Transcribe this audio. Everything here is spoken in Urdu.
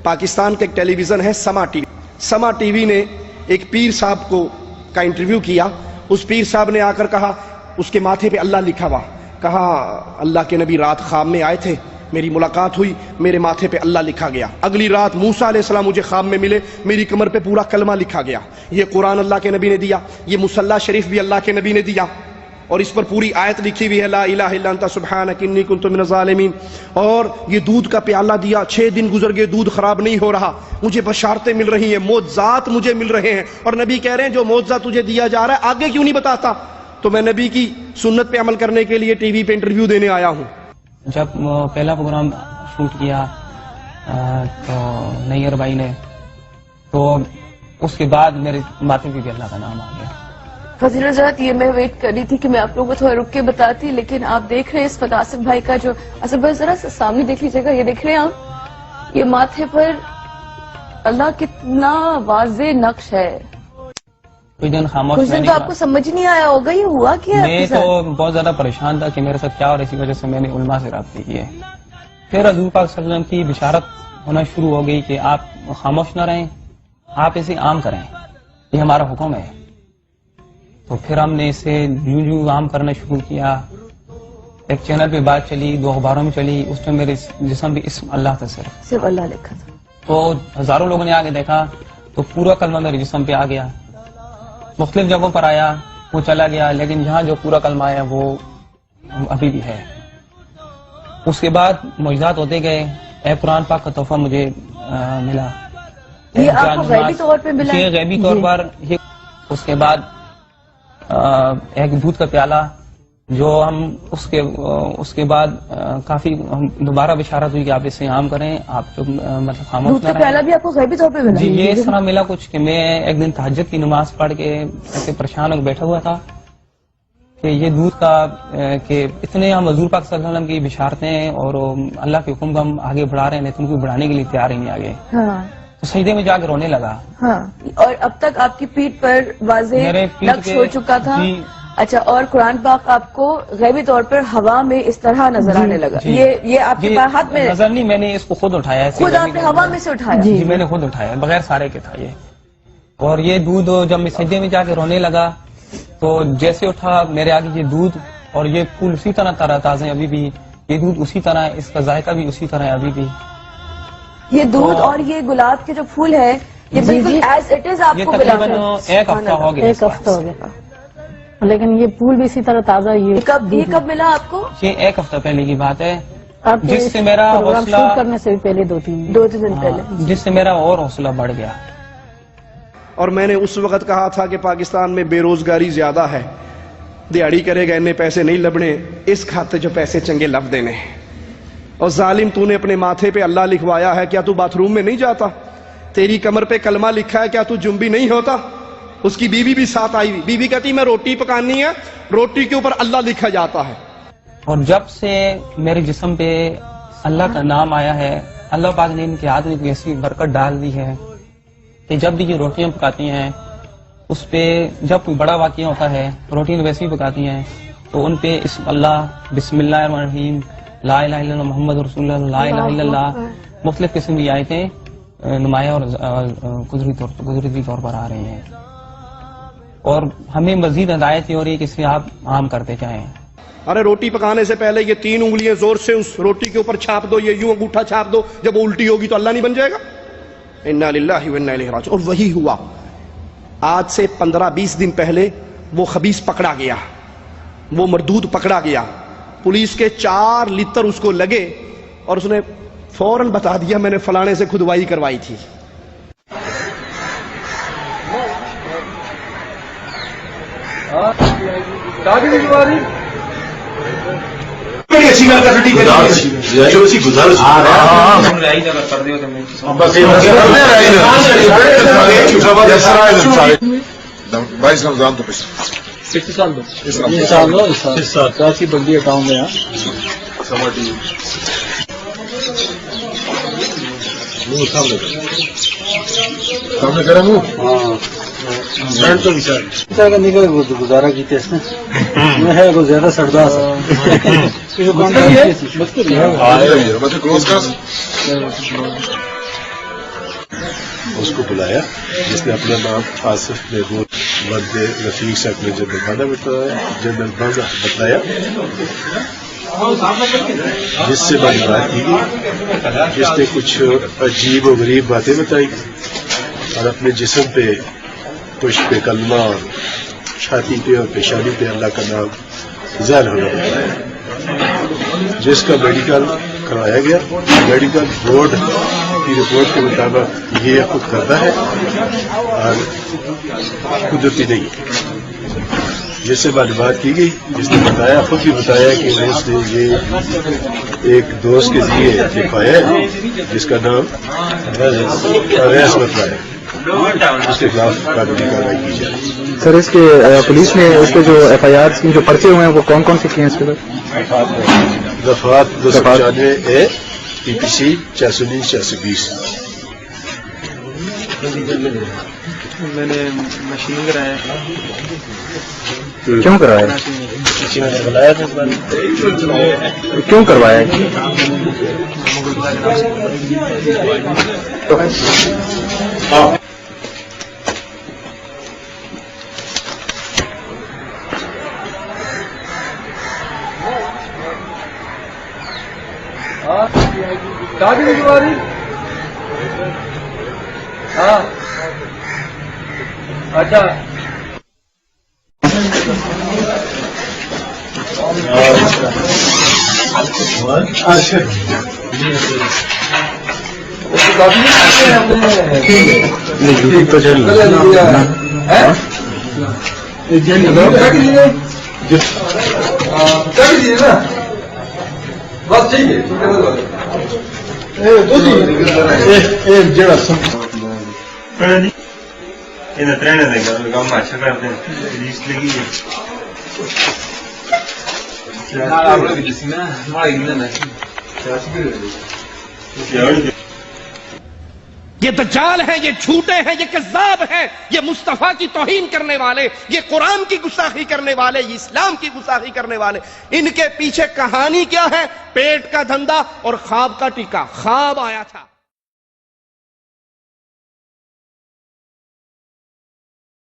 پاکستان کا ایک ٹیلی ویژن ہے سما ٹی وی نے ایک پیر صاحب کا انٹرویو کیا. اس پیر صاحب نے آ کر کہا, اس کے ماتھے پہ اللہ لکھا ہوا, کہا اللہ کے نبی رات خواب میں آئے تھے, میری ملاقات ہوئی, میرے ماتھے پہ اللہ لکھا گیا. اگلی رات موسیٰ علیہ السلام مجھے خواب میں ملے, میری کمر پہ پورا کلمہ لکھا گیا. یہ قرآن اللہ کے نبی نے دیا, یہ مصلی شریف بھی اللہ کے نبی نے دیا, اور اس پر پوری آیت لکھی ہوئی ہے لا الہ الا انت سبحانک انی کنت من الظالمین. اور یہ دودھ کا پیالہ دیا, 6 دن گزر گئے, دودھ خراب نہیں ہو رہا, مجھے بشارتیں مل رہی ہیں, معجزات مجھے مل رہے ہیں. اور نبی کہہ رہے ہیں جو معجزہ تجھے دیا جا رہا ہے آگے کیوں نہیں بتاتا؟ تو میں نبی کی سنت پہ عمل کرنے کے لیے ٹی وی پہ انٹرویو دینے آیا ہوں. جب پہلا پروگرام شوٹ کیا تو نیئر بھائی نے, تو اس کے بعد میرے ماتھے پہ بھی اللہ کا نام آ گیا. فضیل حضرت, یہ میں ویٹ کر رہی تھی کہ میں آپ لوگوں کو تھوڑا رک کے بتاتی, لیکن آپ دیکھ رہے ہیں اس وقت آصف بھائی کا جو, آصف بھائی ذرا سامنے دیکھ لیجیے گا, یہ دیکھ رہے ہیں آپ, یہ ماتھے پر اللہ کتنا واضح نقش ہے. کوئی دن خاموش کچھ دن تو آپ کو سمجھ نہیں آیا ہوگا یہ ہوا کیا ہے. میں تو بہت زیادہ پریشان تھا کہ میرے ساتھ کیا, اور اسی وجہ سے میں نے علماء سے رابطے کیے. پھر حضور پاک صلی اللہ علیہ وسلم کی بشارت ہونا شروع ہو گئی کہ آپ خاموش نہ رہیں, آپ اسے عام کریں, یہ ہمارا حکم ہے. تو پھر ہم نے اسے یوں عام کرنا شروع کیا. ایک چینل پہ بات چلی, 2 اخباروں میں چلی, اس میں میرے جسم بھی اسم اللہ تھا, صرف اللہ لکھا تھا. تو ہزاروں لوگوں نے آگے دیکھا تو پورا کلمہ میرے جسم پہ آ گیا. مختلف جگہوں پر آیا, وہ چلا گیا, لیکن جہاں جو پورا کلمہ آیا وہ ابھی بھی ہے. اس کے بعد معجزات ہوتے گئے. اے قرآن پاک کا تحفہ مجھے ملا, یہ آپ کو غیبی طور پہ ملا؟ یہ غیبی طور پر. اس کے بعد ایک دودھ کا پیالہ, جو ہم اس کے بعد کافی دوبارہ بشارت ہوئی کہ آپ اسے عام کریں, آپ جو مطلب خاموش دودھ کا پیالہ بھی آپ کو غیبی طور پہ ملا؟ جی, یہ اس طرح ملا کچھ کہ میں ایک دن تہجد کی نماز پڑھ کے ایسے پریشان ہو کے بیٹھا ہوا تھا کہ یہ دودھ کا, کہ اتنے ہم حضور پاک صلی اللہ علیہ وسلم کی بشارتیں اور اللہ کے حکم کو ہم آگے بڑھا رہے ہیں, لیکن ان کو بڑھانے کے لیے تیار ہی نہیں آگے. تو سجدے میں جا کے رونے لگا. ہاں, اور اب تک آپ کی پیٹھ پر واضح نقش ہو چکا تھا. اچھا, اور قرآن پاک آپ کو غیبی طور پر ہوا میں اس طرح نظر آنے لگا. یہ آپ کے ہاتھ میں نظر نہیں, میں نے اس کو خود اٹھایا, خود آپ نے ہوا میں سے اٹھایا؟ جی, میں نے خود اٹھایا, بغیر سارے کے تھا یہ. اور یہ دودھ جب میں سجدے میں جا کے رونے لگا تو جیسے اٹھا میرے آگے یہ دودھ, اور یہ پھول اسی طرح تازہ ہیں ابھی بھی, یہ دودھ اسی طرح ہے, اس کا ذائقہ بھی اسی طرح ہے ابھی بھی. یہ دودھ اور یہ گلاب کے جو پھول ہے یہ بالکل ایز اٹ از آپ کو ملا. ایک ہفتہ ہو گیا, لیکن یہ پھول بھی اسی طرح تازہ. یہ کب ملا آپ کو؟ یہ 1 ہفتہ پہلے کی بات ہے, جس سے میرا حوصلہ کرنے سے پہلے 2-3 دن پہلے, جس سے میرا اور حوصلہ بڑھ گیا. اور میں نے اس وقت کہا تھا کہ پاکستان میں بے روزگاری زیادہ ہے, دیہڑی کرے گا انہیں پیسے نہیں لبنے, اس کھاتے جو پیسے چنگے لب دینے. اور ظالم, تو نے اپنے ماتھے پہ اللہ لکھوایا ہے, کیا تو باتھ روم میں نہیں جاتا؟ تیری کمر پہ کلمہ لکھا ہے, کیا تو جنبی نہیں ہوتا؟ اس کی بیوی بھی ساتھ آئی ہوئی, بیوی کہتی میں روٹی پکانی ہے, روٹی کے اوپر اللہ لکھا جاتا ہے. اور جب سے میرے جسم پہ اللہ کا نام آیا ہے, اللہ پاک نے ان کے ہاتھ میں کوئی ایسی برکت ڈال دی ہے کہ جب بھی یہ روٹیاں پکاتی ہیں, اس پہ جب کوئی بڑا واقعہ ہوتا ہے, روٹیاں ویسے ہی پکاتی ہیں, تو ان پہ اسم اللہ, بسم اللہ الرحمن الرحیم, لا الہ الا اللہ محمد رسول اللہ, لا الہ الا اللہ, مختلف قسم کی آیتیں نمایاں اور قدرتی طور پر آ رہی ہیں. اور ہمیں مزید ہدایت یہ ہو رہی ہے کہ اسے آپ عام کرتے جائیں. ارے روٹی پکانے سے پہلے یہ 3 انگلیاں زور سے اس روٹی کے اوپر چھاپ دو, یہ یوں انگوٹھا چھاپ دو, جب وہ الٹی ہوگی تو اللہ نہیں بن جائے گا؟ انا للہ و انا الیہ راجعون. اور وہی ہوا. آج سے 15-20 دن پہلے وہ خبیث پکڑا گیا, وہ مردود پکڑا گیا, پولیس کے 4 لیٹر اس کو لگے, اور اس نے فوراً بتا دیا میں نے فلانے سے کھدوائی کروائی تھی. بندی اکاؤنٹ میں سامنے کرا ہوں گزارا کی تھے میں ہے وہ زیادہ سردار اس کو بلایا جس نے اپنا نام آصف محمود ورد رفیق صاحب نے جنرل بتایا، جس سے بڑی بات کی گئی، جس نے کچھ عجیب و غریب باتیں بتائی اور اپنے جسم پہ پشت پہ کلمہ اور چھاتی پہ اور پیشانی پہ اللہ کا نام ظاہر ہونا بتایا، جس کا میڈیکل کروایا گیا۔ میڈیکل بورڈ کی رپورٹ کے مطابق یہ خود کرتا ہے اور قدرتی نہیں ہے، جس سے معلومات کی گئی، جس نے بتایا، خود بھی بتایا کہ اس نے یہ ایک دوست کے ذریعے یہ پایا ہے جس کا نام ریاض بتایا ہے، اس کے خلاف قانونی کارروائی کی جائے۔ سر اس کے پولیس نے اس کے جو ایف آئی آر جو پرچے ہوئے ہیں وہ کون کون سے کیے ہیں اس کے بعد؟ دفعات 295A PPC 419-420۔ میں نے مشین کرایا۔ کیوں کروایا؟ کیوں کروایا؟ اچھا تو چل بس ٹھیک ہے کام اچھا کرتے ہیں لسٹ لگی ہے یہ دجال ہیں، یہ جھوٹے ہیں، یہ کذاب ہیں، یہ مصطفیٰ کی توہین کرنے والے، یہ قرآن کی گستاخی کرنے والے، یہ اسلام کی گستاخی کرنے والے۔ ان کے پیچھے کہانی کیا ہے؟ پیٹ کا دھندا اور خواب کا ٹکا۔ خواب آیا تھا